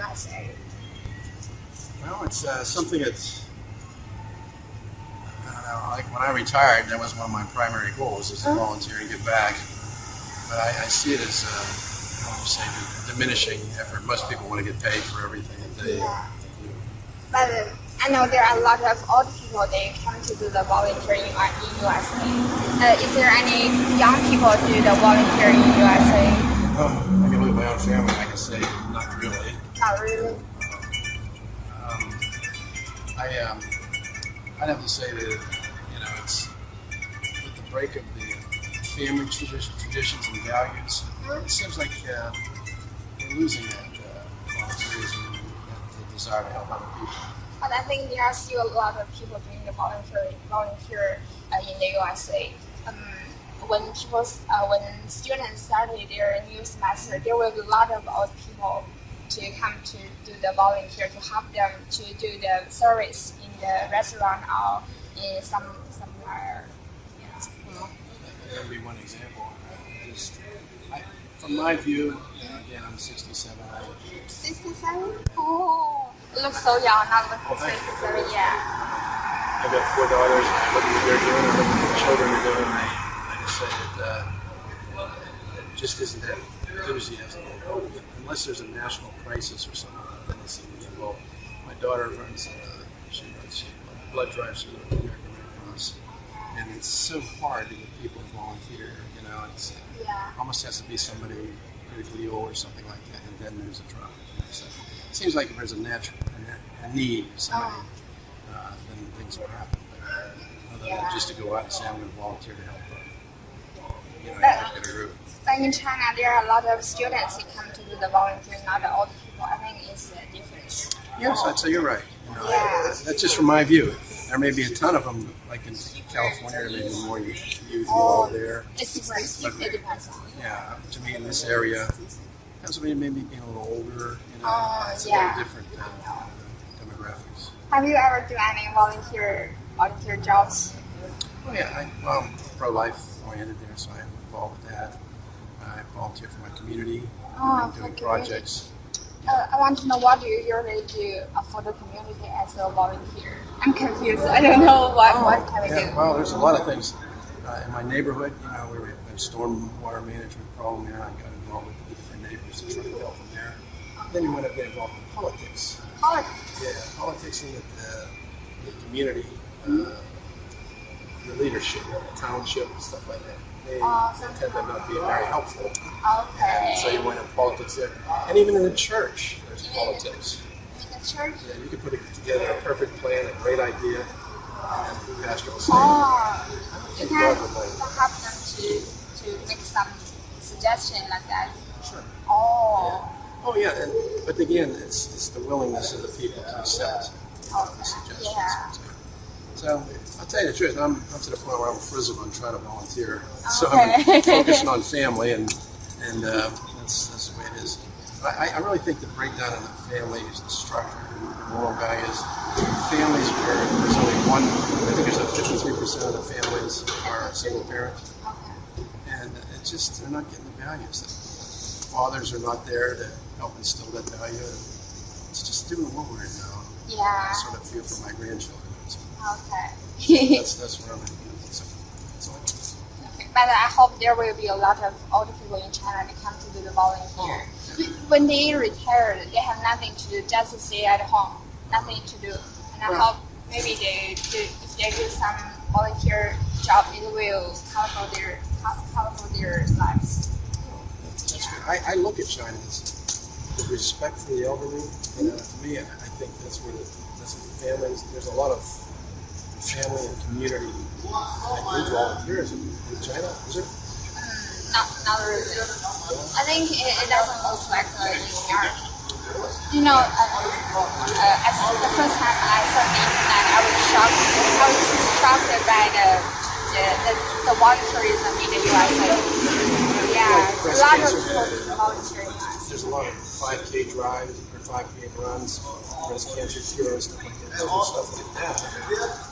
USA? Well, it's something that's, I don't know, like when I retired, that was one of my primary goals, is to volunteer and give back. But I see it as, how would you say, diminishing effort. Most people want to get paid for everything that they do. But I know there are a lot of old people, they come to do the volunteering in USA. Is there any young people do the volunteering in USA? I can look at my own family, I can say not really. Not really. I'd have to say that, it's with the break of the family traditions and values, it seems like we're losing that volunteerism and the desire to help other people. But I think there are still a lot of people doing the volunteer in the USA. When students started their new semester, there were a lot of old people to come to do the volunteer to help them to do the service in the restaurant or in somewhere. Well, that would be one example. From my view, again, I'm 67. 67? Oh, you look so young, not looking 67 yet. I've got 4 daughters, and I look at what they're doing, I look at what the children are doing, and I just say that it just isn't that enthusiasm. Unless there's a national crisis or something, then they seem to get involved. My daughter runs blood drives through the American Red Cross, and it's so hard to get people to volunteer. It's almost has to be somebody critically ill or something like that, and then there's a drive. So it seems like if there's a need, somebody, then things will happen. But other than just to go out and say I'm going to volunteer to help, you have to get a group. But in China, there are a lot of students who come to do the volunteering, not the old people. I think it's a difference. Yes, I'd say you're right. That's just from my view. There may be a ton of them, like in California, there may be more youth involved there. It depends. It depends. Yeah, to me in this area, Pennsylvania maybe being a little older, it's a little different demographics. Have you ever done any volunteer jobs? Oh yeah, I'm pro-life oriented there, so I'm involved with that. I volunteer for my community, doing projects. I want to know, what do you usually do for the community as a volunteer? I'm confused. I don't know what can we do. Well, there's a lot of things. In my neighborhood, we have a stormwater management problem there. I got involved with the different neighbors to try to help them there. Then you want to get involved in politics. Politics? Yeah, politics in the community, the leadership, the township, and stuff like that. They tend to not be very helpful. Okay. And so you went in politics there. And even in the church, there's politics. In the church? Yeah, you can put together a perfect plan, a great idea, and the pastor will say, you can help them to make some suggestion like that. Sure. Oh yeah, but again, it's the willingness of the people to accept the suggestions. Yeah. So I'll tell you the truth, I'm to the point where I'm frizzled on trying to volunteer. So I'm focusing on family, and that's the way it is. I really think the breakdown in the family is the structure, the moral values. Families where there's only one, I think there's 53% of the families are single parent. And it's just, they're not getting the values. The fathers are not there to help instill that value. It's just doing what we're in now. Yeah. I sort of feel for my grandchildren. Okay. That's where I'm at. But I hope there will be a lot of old people in China that come to do the volunteer. When they retire, they have nothing to do, just to stay at home, nothing to do. And I hope maybe if they do some volunteer job, it will help their lives. That's good. I look at China as the respect for the elderly. To me, I think that's where the families. There's a lot of family and community that needs volunteers in China. Is there? Not really. I think it doesn't look like Greenheart. The first time I saw the internet, I was shocked by the volunteerism in the USA. Yeah, a lot of people do volunteering. There's a lot of 5K drives or 5K runs, breast cancer cure and stuff like that. Stuff like that.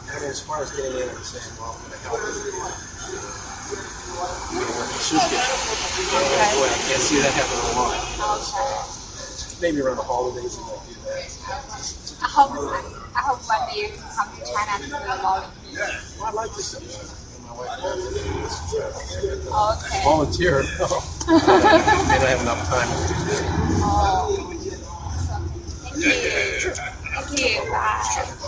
I mean, as far as getting in and saying, well, I'm going to help you. Boy, I can't see that happening a lot. Okay. maybe around the holidays, I might do that. I hope one day you can come to China to do the volunteer. Well, I'd like to see that. My wife wants Okay. volunteer. No. May not have enough time to do that. Oh. Thank you. Thank you. Bye.